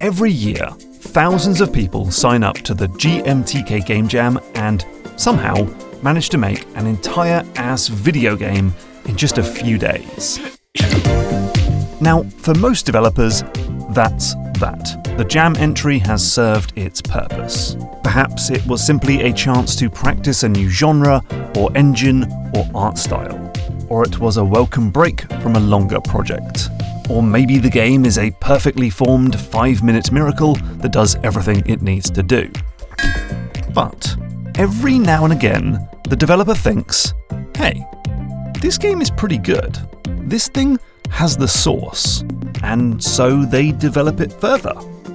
Every year, thousands of people sign up to the GMTK Game Jam and somehow manage to make an entire ass video game in just a few days. Now, for most developers, that's that. The Jam entry has served its purpose. Perhaps it was simply a chance to practice a new genre, or engine, or art style. Or it was a welcome break from a longer project. Or maybe the game is a perfectly formed 5-minute miracle that does everything it needs to do. But every now and again, the developer thinks, hey, this game is pretty good. This thing has the sauce. And so they develop it further.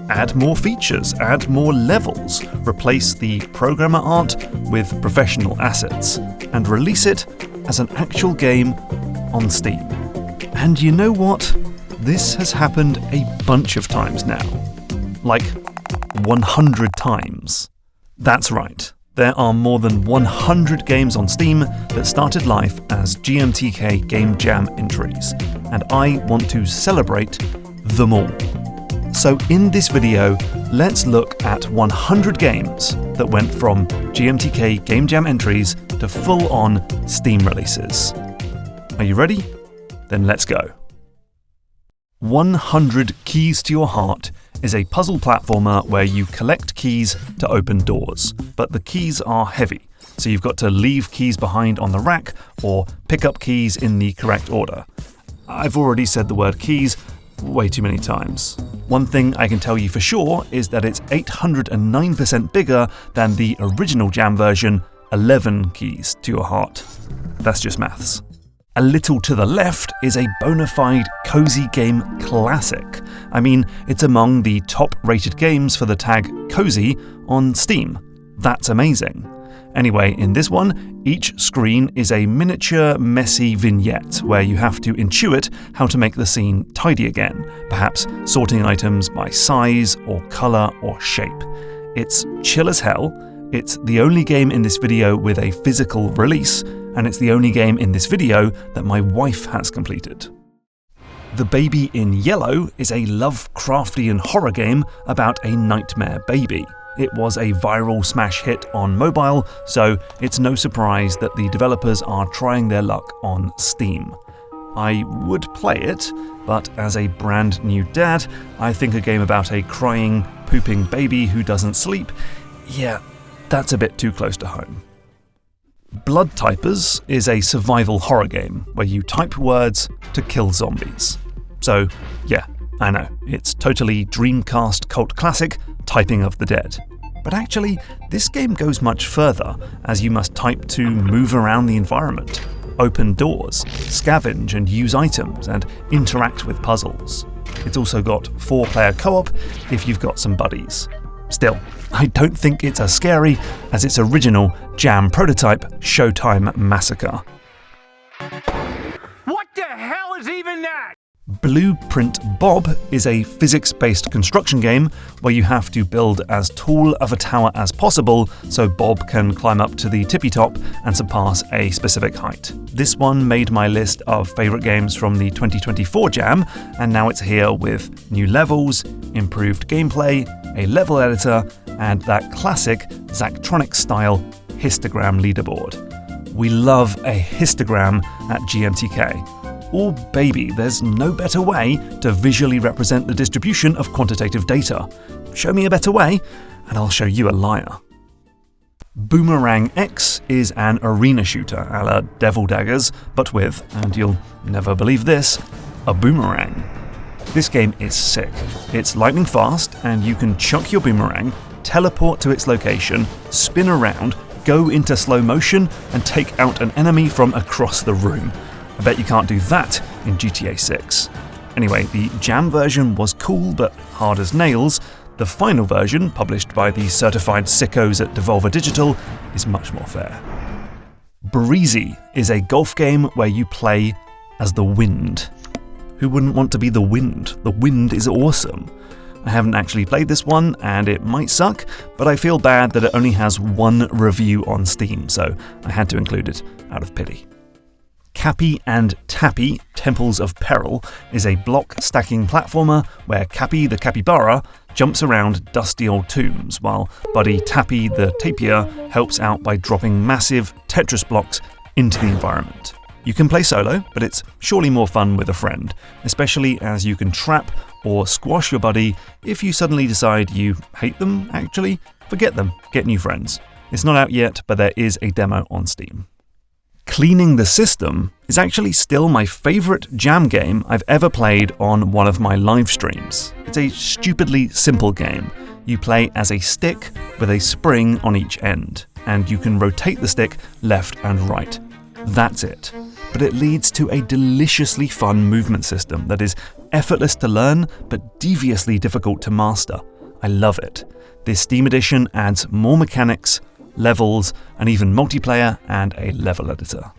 Add more features, add more levels, replace the programmer art with professional assets, and release it as an actual game on Steam. And you know what? This has happened a bunch of times now. Like 100 times. That's right. There are more than 100 games on Steam that started life as GMTK Game Jam entries, and I want to celebrate them all. So in this video, let's look at 100 games that went from GMTK Game Jam entries to full-on Steam releases. Are you ready? Then let's go. 100 Keys to Your Heart is a puzzle platformer where you collect keys to open doors, but the keys are heavy, so you've got to leave keys behind on the rack or pick up keys in the correct order. I've already said the word keys way too many times. One thing I can tell you for sure is that it's 809% bigger than the original Jam version, 11 Keys to Your Heart. That's just maths. A little to the left is a bona fide cozy game classic. I mean, it's among the top-rated games for the tag cozy on Steam. That's amazing. Anyway, in this one, each screen is a miniature, messy vignette where you have to intuit how to make the scene tidy again, perhaps sorting items by size or colour or shape. It's chill as hell. It's the only game in this video with a physical release, and it's the only game in this video that my wife has completed. The Baby in Yellow is a Lovecraftian horror game about a nightmare baby. It was a viral smash hit on mobile, so it's no surprise that the developers are trying their luck on Steam. I would play it, but as a brand new dad, I think a game about a crying, pooping baby who doesn't sleep, yeah, that's a bit too close to home. Blood Typers is a survival horror game where you type words to kill zombies. So, yeah, I know, it's totally Dreamcast cult classic, Typing of the Dead. But actually, this game goes much further, as you must type to move around the environment, open doors, scavenge and use items, and interact with puzzles. It's also got 4-player co-op if you've got some buddies. Still, I don't think it's as scary as its original Jam prototype, Showtime Massacre. What the hell is even that? Blueprint Bob is a physics-based construction game where you have to build as tall of a tower as possible so Bob can climb up to the tippy top and surpass a specific height. This one made my list of favourite games from the 2024 Jam, and now it's here with new levels, improved gameplay, a level editor, and that classic Zachtronics-style histogram leaderboard. We love a histogram at GMTK. Oh baby, there's no better way to visually represent the distribution of quantitative data. Show me a better way, and I'll show you a liar. Boomerang X is an arena shooter a la Devil Daggers, but with, and you'll never believe this, a boomerang. This game is sick. It's lightning fast, and you can chuck your boomerang, teleport to its location, spin around, go into slow motion, and take out an enemy from across the room. I bet you can't do that in GTA 6. Anyway, the Jam version was cool but hard as nails. The final version, published by the certified sickos at Devolver Digital, is much more fair. Breezy is a golf game where you play as the wind. Who wouldn't want to be the wind? The wind is awesome. I haven't actually played this one, and it might suck, but I feel bad that it only has one review on Steam, so I had to include it out of pity. Cappy and Tappy, Temples of Peril, is a block-stacking platformer where Cappy the capybara jumps around dusty old tombs, while buddy Tappy the Tapir helps out by dropping massive Tetris blocks into the environment. You can play solo, but it's surely more fun with a friend, especially as you can trap or squash your buddy if you suddenly decide you hate them, actually. Forget them, get new friends. It's not out yet, but there is a demo on Steam. Cleaning the System is actually still my favourite jam game I've ever played on one of my live streams. It's a stupidly simple game. You play as a stick with a spring on each end, and you can rotate the stick left and right. That's it. But it leads to a deliciously fun movement system that is effortless to learn, but deviously difficult to master. I love it. This Steam edition adds more mechanics, levels, and even multiplayer and a level editor.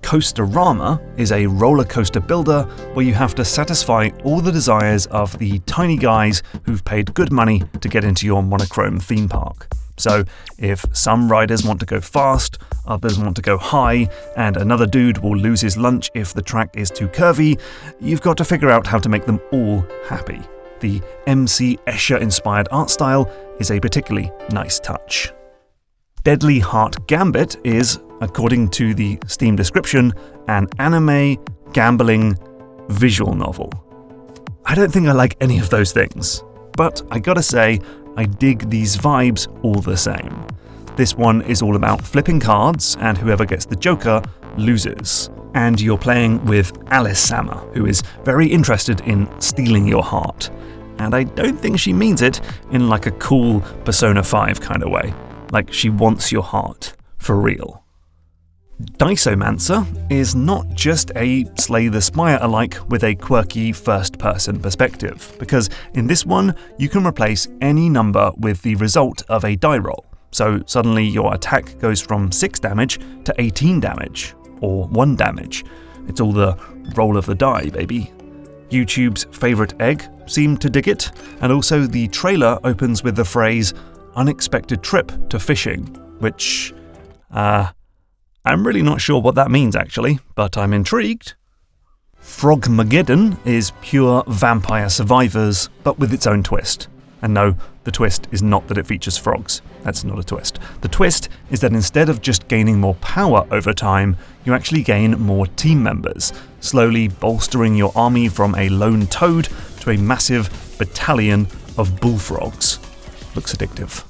Coasterama is a roller coaster builder where you have to satisfy all the desires of the tiny guys who've paid good money to get into your monochrome theme park. So if some riders want to go fast, others want to go high, and another dude will lose his lunch if the track is too curvy, you've got to figure out how to make them all happy. The MC Escher-inspired art style is a particularly nice touch. Deadly Heart Gambit is, according to the Steam description, an anime gambling visual novel. I don't think I like any of those things, but I gotta say, I dig these vibes all the same. This one is all about flipping cards, and whoever gets the Joker loses. And you're playing with Alice Sama, who is very interested in stealing your heart. And I don't think she means it in like a cool Persona 5 kind of way. Like she wants your heart, for real. Diceomancer is not just a Slay the Spire alike with a quirky first-person perspective, because in this one you can replace any number with the result of a die roll. So suddenly your attack goes from 6 damage to 18 damage, or 1 damage. It's all the roll of the die, baby. YouTube's favourite egg seemed to dig it, and also the trailer opens with the phrase, "unexpected trip to fishing," which, I'm really not sure what that means actually, but I'm intrigued. Frogmageddon is pure Vampire Survivors, but with its own twist. And no, the twist is not that it features frogs. That's not a twist. The twist is that instead of just gaining more power over time, you actually gain more team members, slowly bolstering your army from a lone toad to a massive battalion of bullfrogs. Looks addictive.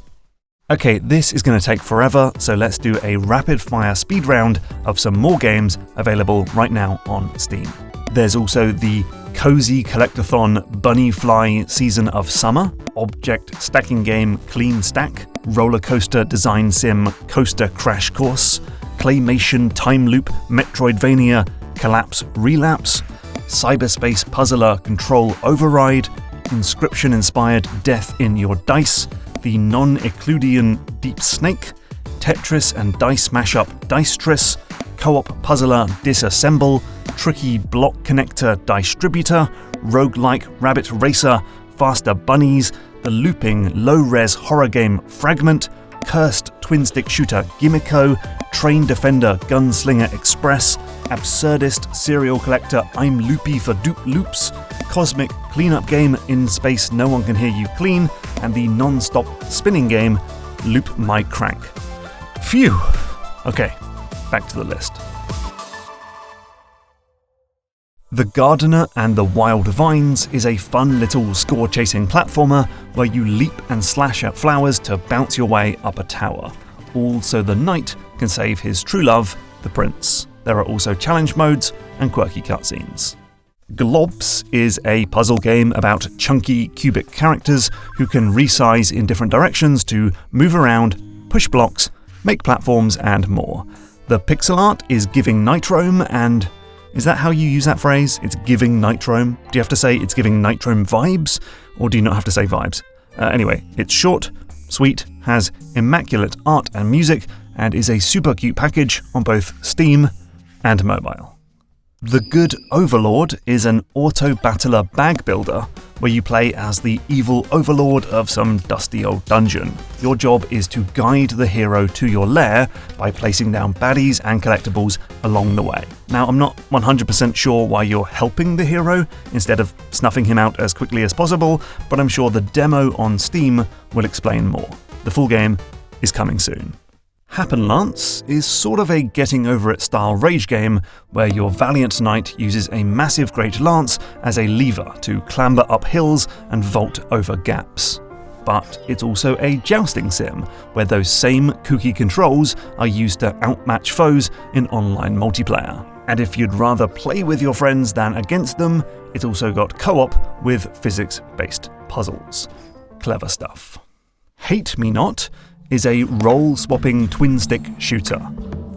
Okay, this is going to take forever, so let's do a rapid-fire speed round of some more games available right now on Steam. There's also the Cozy Collectathon Bunny Fly Season of Summer, Object Stacking Game Clean Stack, Roller Coaster Design Sim Coaster Crash Course, Claymation Time Loop Metroidvania Collapse Relapse, Cyberspace Puzzler Control Override, Inscription-inspired Death in Your Dice, the non-Euclidean Deep Snake, Tetris and Dice Mashup Dicetris, Co-op Puzzler Disassemble, Tricky Block Connector Distributor, Roguelike Rabbit Racer, Faster Bunnies, the looping low-res horror game Fragment, Cursed Twin-Stick Shooter Gimmicko, Train Defender Gunslinger Express, Absurdist Serial Collector I'm Loopy for Dupe Loops, Cosmic Cleanup Game In Space No One Can Hear You Clean, and the non-stop spinning game Loop My Crank. Phew! Okay, back to the list. The Gardener and the Wild Vines is a fun little score-chasing platformer where you leap and slash at flowers to bounce your way up a tower, all so the knight can save his true love, the prince. There are also challenge modes and quirky cutscenes. Globs is a puzzle game about chunky cubic characters who can resize in different directions to move around, push blocks, make platforms, and more. The pixel art is giving Nitrome, and is that how you use that phrase? It's giving Nitrome? Do you have to say it's giving Nitrome vibes, or do you not have to say vibes? Anyway, it's short, sweet, has immaculate art and music, and is a super cute package on both Steam and mobile. The Good Overlord is an auto-battler bag builder where you play as the evil overlord of some dusty old dungeon. Your job is to guide the hero to your lair by placing down baddies and collectibles along the way. Now, I'm not 100% sure why you're helping the hero instead of snuffing him out as quickly as possible, but I'm sure the demo on Steam will explain more. The full game is coming soon. Happenlance is sort of a getting-over-it style rage game where your valiant knight uses a massive great lance as a lever to clamber up hills and vault over gaps. But it's also a jousting sim where those same kooky controls are used to outmatch foes in online multiplayer. And if you'd rather play with your friends than against them, it's also got co-op with physics-based puzzles. Clever stuff. Hate Me Not is a role-swapping twin-stick shooter.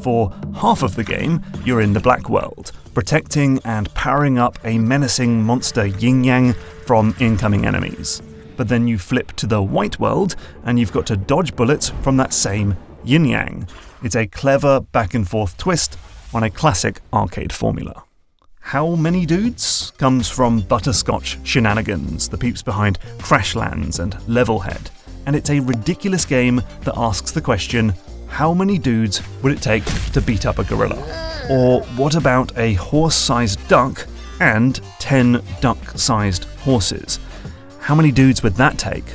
For half of the game, you're in the Black World, protecting and powering up a menacing monster yin-yang from incoming enemies. But then you flip to the White World, and you've got to dodge bullets from that same yin-yang. It's a clever back-and-forth twist on a classic arcade formula. How Many Dudes comes from Butterscotch Shenanigans, the peeps behind Crashlands and Levelhead. And it's a ridiculous game that asks the question, how many dudes would it take to beat up a gorilla? Or what about a horse-sized duck and 10 duck-sized horses? How many dudes would that take?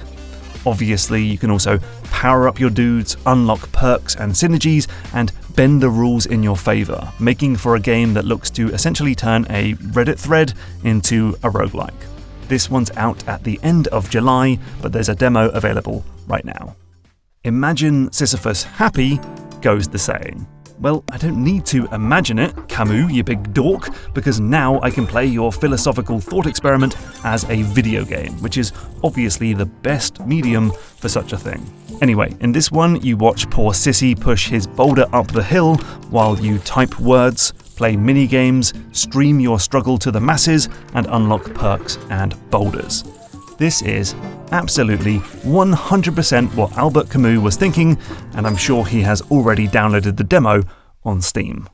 Obviously, you can also power up your dudes, unlock perks and synergies, and bend the rules in your favour, making for a game that looks to essentially turn a Reddit thread into a roguelike. This one's out at the end of July, but there's a demo available right now. Imagine Sisyphus happy, goes the saying. Well, I don't need to imagine it, Camus, you big dork, because now I can play your philosophical thought experiment as a video game, which is obviously the best medium for such a thing. Anyway, in this one, you watch poor Sissy push his boulder up the hill while you type words, play mini-games, stream your struggle to the masses, and unlock perks and boulders. This is absolutely 100% what Albert Camus was thinking, and I'm sure he has already downloaded the demo on Steam.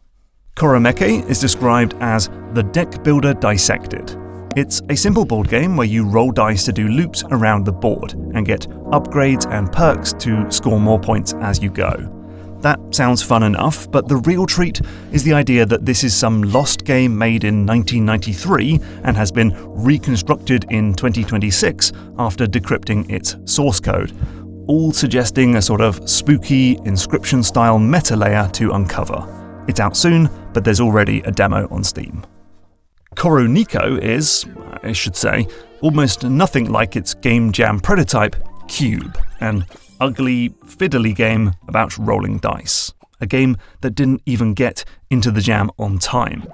Koromeke is described as the deck builder dissected. It's a simple board game where you roll dice to do loops around the board and get upgrades and perks to score more points as you go. That sounds fun enough, but the real treat is the idea that this is some lost game made in 1993 and has been reconstructed in 2026 after decrypting its source code, all suggesting a sort of spooky Inscription-style meta layer to uncover. It's out soon, but there's already a demo on Steam. KoroNeko is, I should say, almost nothing like its Game Jam prototype, Cube, an ugly, fiddly game about rolling dice. A game that didn't even get into the jam on time.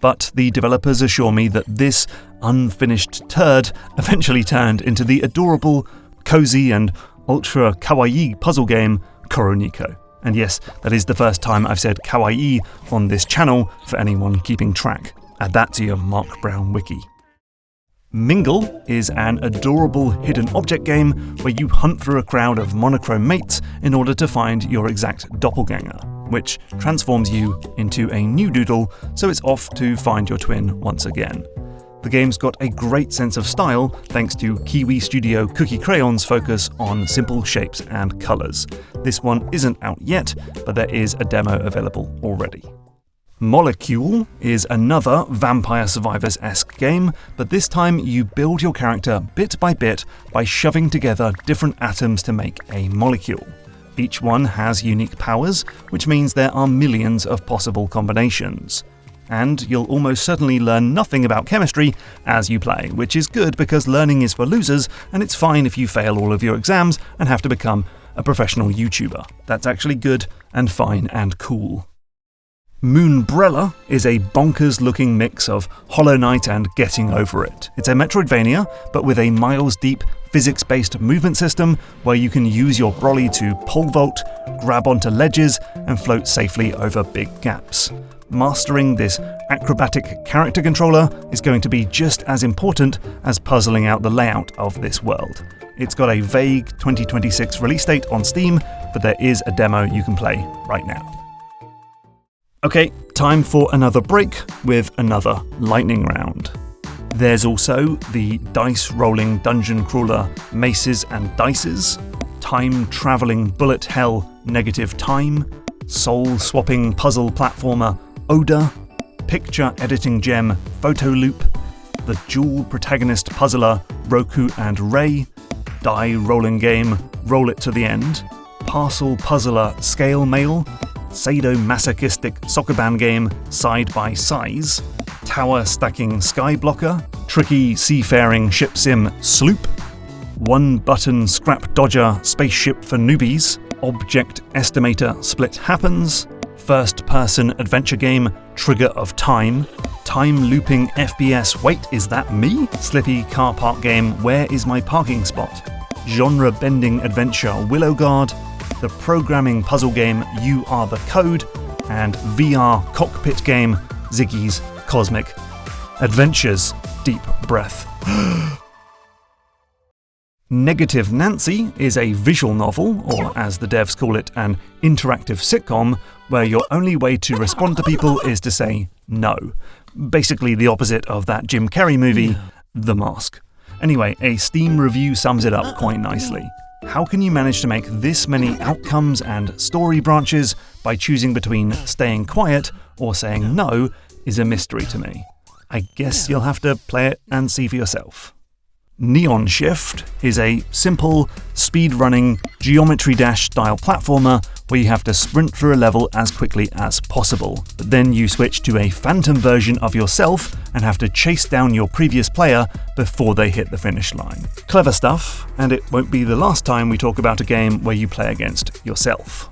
But the developers assure me that this unfinished turd eventually turned into the adorable, cozy and ultra kawaii puzzle game KoroNeko. And yes, that is the first time I've said kawaii on this channel for anyone keeping track. Add that to your Mark Brown wiki. Mingle is an adorable hidden object game where you hunt through a crowd of monochrome mates in order to find your exact doppelganger, which transforms you into a new doodle, so it's off to find your twin once again. The game's got a great sense of style thanks to Kiwi Studio Cookie Crayon's focus on simple shapes and colours. This one isn't out yet, but there is a demo available already. Molecoole is another Vampire Survivors-esque game, but this time you build your character bit by bit by shoving together different atoms to make a molecule. Each one has unique powers, which means there are millions of possible combinations. And you'll almost certainly learn nothing about chemistry as you play, which is good because learning is for losers, and it's fine if you fail all of your exams and have to become a professional YouTuber. That's actually good and fine and cool. Moonbrella is a bonkers-looking mix of Hollow Knight and Getting Over It. It's a Metroidvania, but with a miles-deep physics-based movement system where you can use your brolly to pole vault, grab onto ledges, and float safely over big gaps. Mastering this acrobatic character controller is going to be just as important as puzzling out the layout of this world. It's got a vague 2026 release date on Steam, but there is a demo you can play right now. Okay, time for another break with another lightning round. There's also the dice rolling dungeon crawler Maces and Dices, time travelling bullet hell Negative Time, soul swapping puzzle platformer Oda, picture editing gem Photo Loop, the dual protagonist puzzler Roku and Ray, die rolling game Roll It to the End, parcel puzzler Scale Mail, sadomasochistic soccer band game Side by Size, tower stacking Skyblocker, tricky seafaring ship sim Sloop, one button scrap dodger spaceship for newbies, object estimator Split Happens, first person adventure game Trigger of Time, time looping FPS Wait Is That Me? Slippy car park game Where Is My Parking Spot, genre bending adventure Willow Guard, the programming puzzle game You Are the Code, and VR cockpit game Ziggy's Cosmic Adventures. Deep breath. Negative Nancy is a visual novel, or as the devs call it, an interactive sitcom, where your only way to respond to people is to say no. Basically the opposite of that Jim Carrey movie, The Mask. Anyway, a Steam review sums it up quite nicely. How can you manage to make this many outcomes and story branches by choosing between staying quiet or saying no is a mystery to me. I guess you'll have to play it and see for yourself. Neon Shift is a simple, speed-running, geometry dash style platformer where you have to sprint through a level as quickly as possible. But then you switch to a phantom version of yourself and have to chase down your previous player before they hit the finish line. Clever stuff, and it won't be the last time we talk about a game where you play against yourself.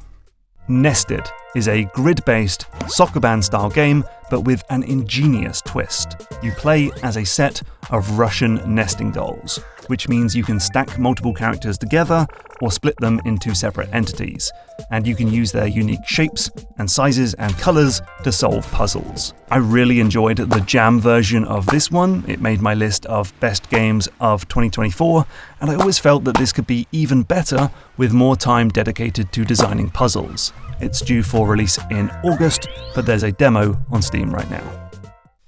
Nested is a grid-based soccer band style game, but with an ingenious twist. You play as a set of Russian nesting dolls, which means you can stack multiple characters together or split them into separate entities, and you can use their unique shapes and sizes and colours to solve puzzles. I really enjoyed the Jam version of this one. It made my list of best games of 2024, and I always felt that this could be even better with more time dedicated to designing puzzles. It's due for release in August, but there's a demo on Steam right now.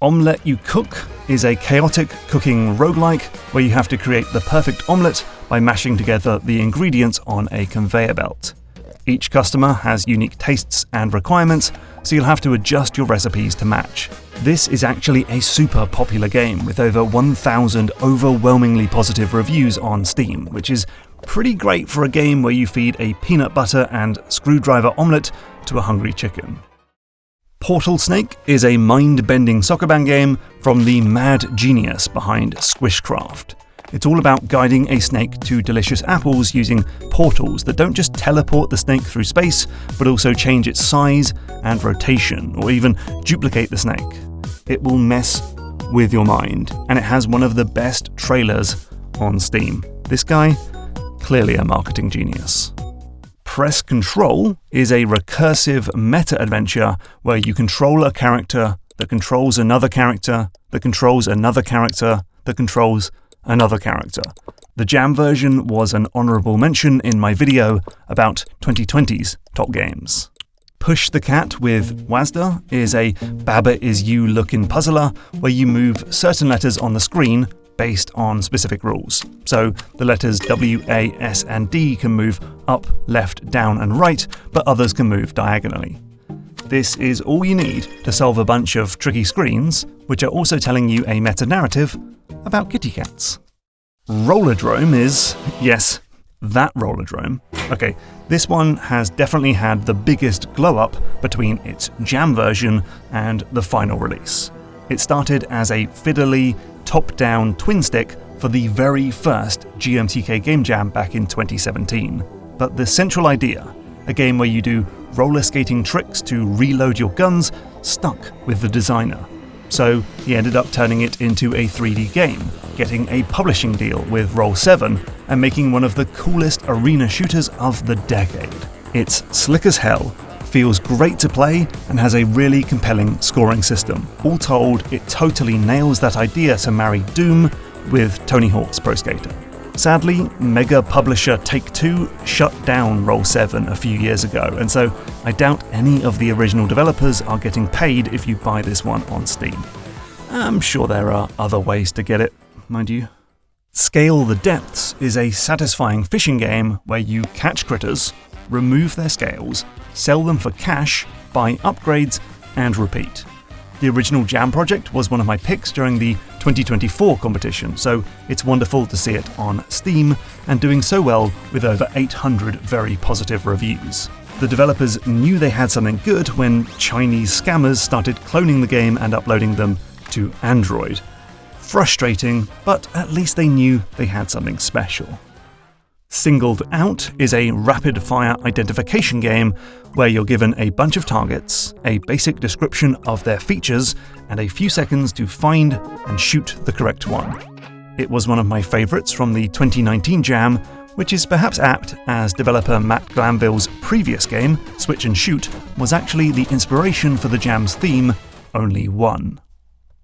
Omelet You Cook is a chaotic cooking roguelike where you have to create the perfect omelette by mashing together the ingredients on a conveyor belt. Each customer has unique tastes and requirements, so you'll have to adjust your recipes to match. This is actually a super popular game with over 1,000 overwhelmingly positive reviews on Steam, which is pretty great for a game where you feed a peanut butter and screwdriver omelette to a hungry chicken. PortalSnake is a mind-bending soccer band game from the mad genius behind Squishcraft. It's all about guiding a snake to delicious apples using portals that don't just teleport the snake through space, but also change its size and rotation, or even duplicate the snake. It will mess with your mind, and it has one of the best trailers on Steam. This guy, clearly a marketing genius. Press Control is a recursive meta-adventure where you control a character that controls another character that controls another character that controls another character. The Jam version was an honourable mention in my video about 2020's top games. Push the Cat with Wazda is a Baba Is You looking puzzler where you move certain letters on the screen based on specific rules. So the letters W, A, S and D can move up, left, down and right, but others can move diagonally. This is all you need to solve a bunch of tricky screens, which are also telling you a meta-narrative about kitty cats. Rollerdrome is, yes, that Rollerdrome. Okay, this one has definitely had the biggest glow-up between its Jam version and the final release. It started as a fiddly, top-down twin stick for the very first GMTK Game Jam back in 2017. But the central idea, a game where you do roller skating tricks to reload your guns, stuck with the designer. So he ended up turning it into a 3D game, getting a publishing deal with Roll7 and making one of the coolest arena shooters of the decade. It's slick as hell, feels great to play, and has a really compelling scoring system. All told, it totally nails that idea to marry Doom with Tony Hawk's Pro Skater. Sadly, mega publisher Take-Two shut down Roll7 a few years ago, and so I doubt any of the original developers are getting paid if you buy this one on Steam. I'm sure there are other ways to get it, mind you. Scale the Depths is a satisfying fishing game where you catch critters, remove their scales, sell them for cash, buy upgrades, and repeat. The original Jam project was one of my picks during the 2024 competition, so it's wonderful to see it on Steam and doing so well with over 800 very positive reviews. The developers knew they had something good when Chinese scammers started cloning the game and uploading them to Android. Frustrating, but at least they knew they had something special. Singled Out is a rapid-fire identification game where you're given a bunch of targets, a basic description of their features, and a few seconds to find and shoot the correct one. It was one of my favourites from the 2019 Jam, which is perhaps apt as developer Matt Glanville's previous game, Switch and Shoot, was actually the inspiration for the Jam's theme, Only One.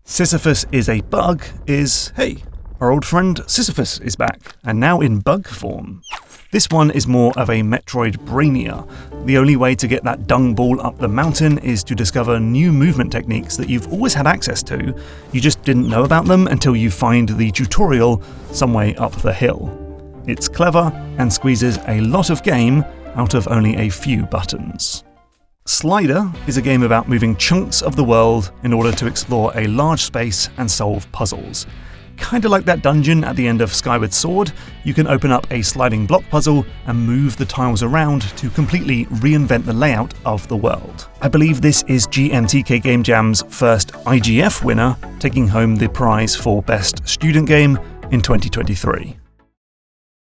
Sisyphus Is a Bug is, hey, our old friend Sisyphus is back, and now in bug form. This one is more of a Metroidvania. The only way to get that dung ball up the mountain is to discover new movement techniques that you've always had access to, you just didn't know about them until you find the tutorial some way up the hill. It's clever and squeezes a lot of game out of only a few buttons. Slider is a game about moving chunks of the world in order to explore a large space and solve puzzles. Kinda like that dungeon at the end of Skyward Sword, you can open up a sliding block puzzle and move the tiles around to completely reinvent the layout of the world. I believe this is GMTK Game Jam's first IGF winner, taking home the prize for Best Student Game in 2023.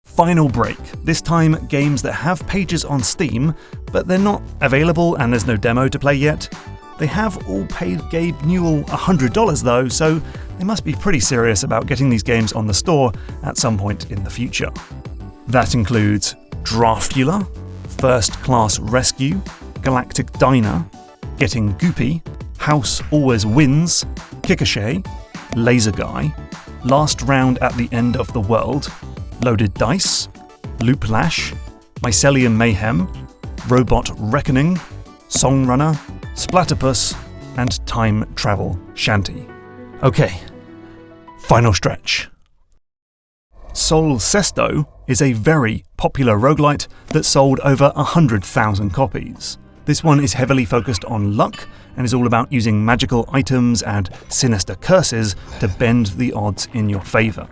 Final break. This time, games that have pages on Steam, but they're not available and there's no demo to play yet. They have all paid Gabe Newell $100 though, so they must be pretty serious about getting these games on the store at some point in the future. That includes Draftula, First Class Rescue, Galactic Diner, Getting Goopy, House Always Wins, Kikashay, Laser Guy, Last Round at the End of the World, Loaded Dice, Loop Lash, Mycelium Mayhem, Robot Reckoning, Songrunner, Splatterpuss, and Time Travel Shanty. Okay, final stretch. Sol Cesto is a very popular roguelite that sold over 100,000 copies. This one is heavily focused on luck and is all about using magical items and sinister curses to bend the odds in your favour.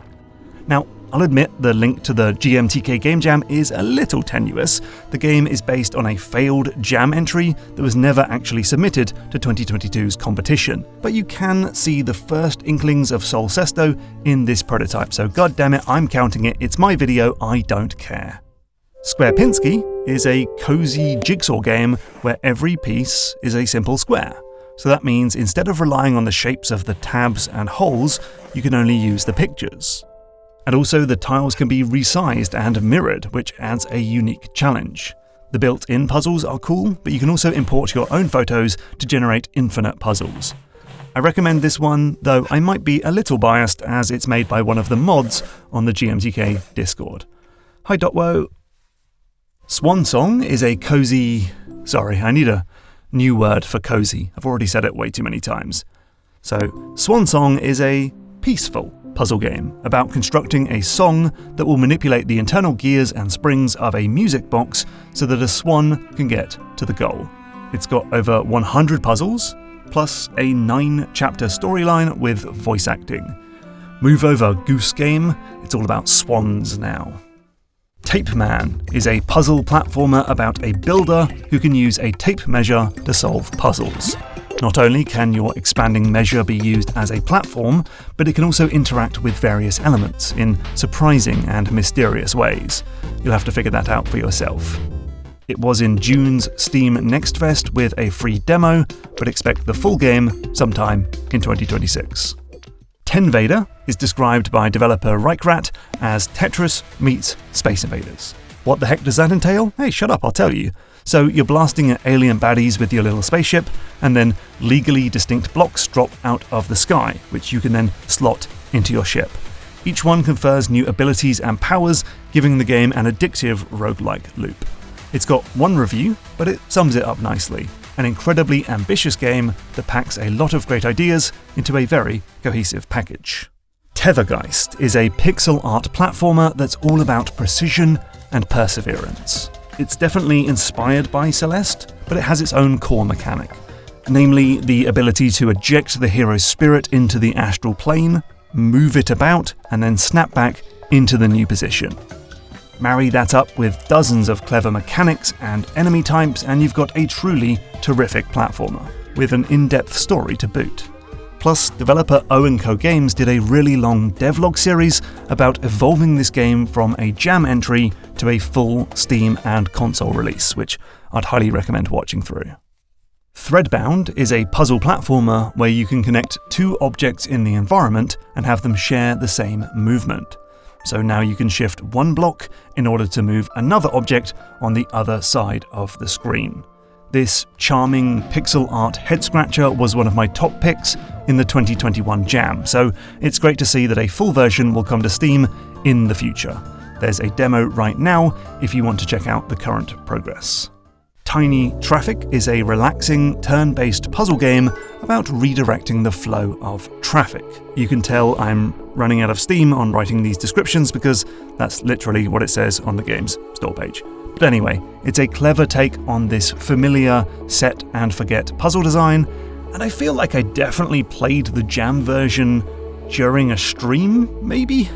Now, I'll admit the link to the GMTK Game Jam is a little tenuous. The game is based on a failed Jam entry that was never actually submitted to 2022's competition. But you can see the first inklings of Sol Cesto in this prototype, so goddammit, I'm counting it, it's my video, I don't care. Squarepinski is a cozy jigsaw game where every piece is a simple square. So that means instead of relying on the shapes of the tabs and holes, you can only use the pictures. And also the tiles can be resized and mirrored, which adds a unique challenge. The built-in puzzles are cool, but you can also import your own photos to generate infinite puzzles. I recommend this one, though I might be a little biased as it's made by one of the mods on the GMTK Discord. Hi Dotwo. Swan Song is a cozy... Sorry, I need a new word for cozy. I've already said it way too many times. So, Swan Song is a peaceful puzzle game about constructing a song that will manipulate the internal gears and springs of a music box so that a swan can get to the goal. It's got over 100 puzzles, plus a 9-chapter storyline with voice acting. Move over, Goose Game, it's all about swans now. Tape Man is a puzzle platformer about a builder who can use a tape measure to solve puzzles. Not only can your expanding measure be used as a platform, but it can also interact with various elements in surprising and mysterious ways. You'll have to figure that out for yourself. It was in June's Steam Next Fest with a free demo, but expect the full game sometime in 2026. Tenvader is described by developer Rycrat as Tetris meets Space Invaders. What the heck does that entail? Hey, shut up, I'll tell you. So you're blasting at alien baddies with your little spaceship, and then legally distinct blocks drop out of the sky, which you can then slot into your ship. Each one confers new abilities and powers, giving the game an addictive roguelike loop. It's got one review, but it sums it up nicely. An incredibly ambitious game that packs a lot of great ideas into a very cohesive package. TetherGeist is a pixel art platformer that's all about precision and perseverance. It's definitely inspired by Celeste, but it has its own core mechanic, namely the ability to eject the hero's spirit into the astral plane, move it about, and then snap back into the new position. Marry that up with dozens of clever mechanics and enemy types, and you've got a truly terrific platformer, with an in-depth story to boot. Plus, developer O&Co Games did a really long devlog series about evolving this game from a jam entry to a full Steam and console release, which I'd highly recommend watching through. Threadbound is a puzzle platformer where you can connect two objects in the environment and have them share the same movement. So now you can shift one block in order to move another object on the other side of the screen. This charming pixel art head-scratcher was one of my top picks in the 2021 Jam, so it's great to see that a full version will come to Steam in the future. There's a demo right now if you want to check out the current progress. Tiny Traffic is a relaxing, turn-based puzzle game about redirecting the flow of traffic. You can tell I'm running out of steam on writing these descriptions because that's literally what it says on the game's store page. But anyway, it's a clever take on this familiar set and forget puzzle design, and I feel like I definitely played the Jam version during a stream, maybe?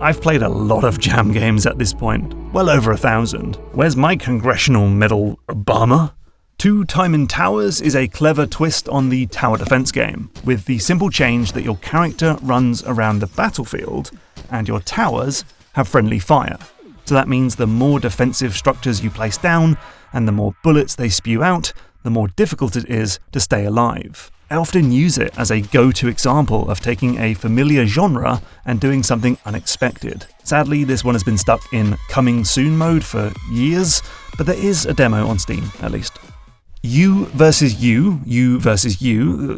I've played a lot of Jam games at this point, well over 1,000. Where's my congressional medal, Obama? Two-Timin Towers is a clever twist on the tower defense game, with the simple change that your character runs around the battlefield and your towers have friendly fire. So that means the more defensive structures you place down and the more bullets they spew out, the more difficult it is to stay alive. I often use it as a go-to example of taking a familiar genre and doing something unexpected. Sadly, this one has been stuck in coming soon mode for years, but there is a demo on Steam, at least. UvsU,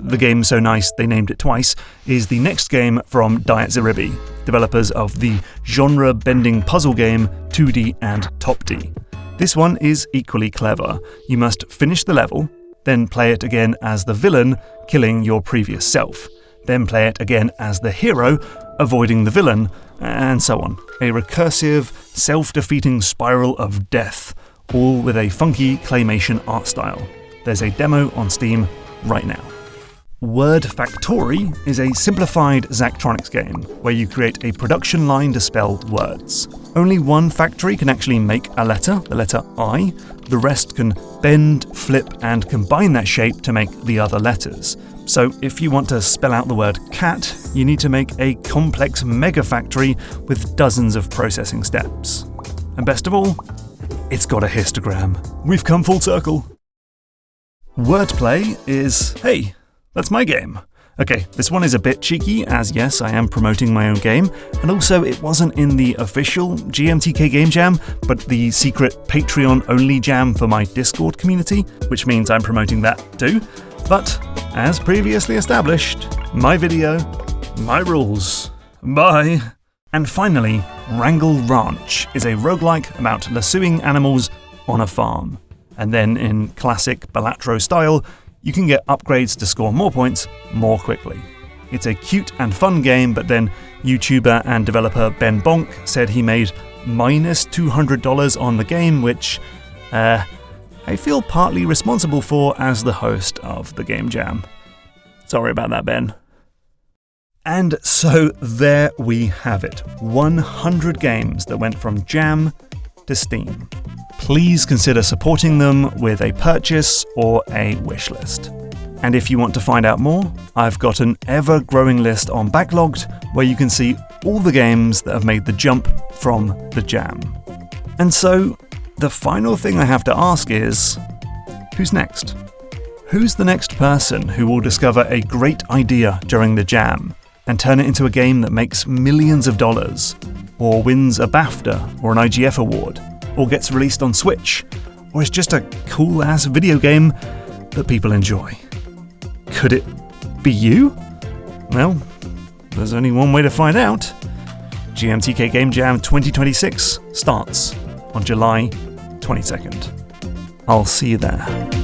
the game so nice they named it twice, is the next game from Diceomancer, developers of the genre-bending puzzle game 2D and Top D. This one is equally clever. You must finish the level, then play it again as the villain, killing your previous self. Then play it again as the hero, avoiding the villain, and so on. A recursive, self-defeating spiral of death, all with a funky claymation art style. There's a demo on Steam right now. Word Factory is a simplified Zachtronics game where you create a production line to spell words. Only one factory can actually make a letter, the letter I. The rest can bend, flip, and combine that shape to make the other letters. So if you want to spell out the word cat, you need to make a complex mega factory with dozens of processing steps. And best of all, it's got a histogram. We've come full circle. Wordplay is, hey, that's my game. Okay, this one is a bit cheeky, as yes, I am promoting my own game, and also it wasn't in the official GMTK Game Jam, but the secret Patreon-only jam for my Discord community, which means I'm promoting that too. But, as previously established, my video, my rules. Bye! And finally, Wrangle Ranch is a roguelike about lassoing animals on a farm. And then, in classic Balatro style, you can get upgrades to score more points more quickly. It's a cute and fun game, but then YouTuber and developer Ben Bonk said he made minus $200 on the game, which I feel partly responsible for as the host of the Game Jam. Sorry about that, Ben. And so there we have it. 100 games that went from Jam to Steam. Please consider supporting them with a purchase or a wishlist. And if you want to find out more, I've got an ever-growing list on Backlogged where you can see all the games that have made the jump from the Jam. And so, the final thing I have to ask is, who's next? Who's the next person who will discover a great idea during the Jam and turn it into a game that makes millions of dollars, or wins a BAFTA or an IGF award, or gets released on Switch, or is just a cool-ass video game that people enjoy? Could it be you? Well, there's only one way to find out. GMTK Game Jam 2026 starts on July 22nd. I'll see you there.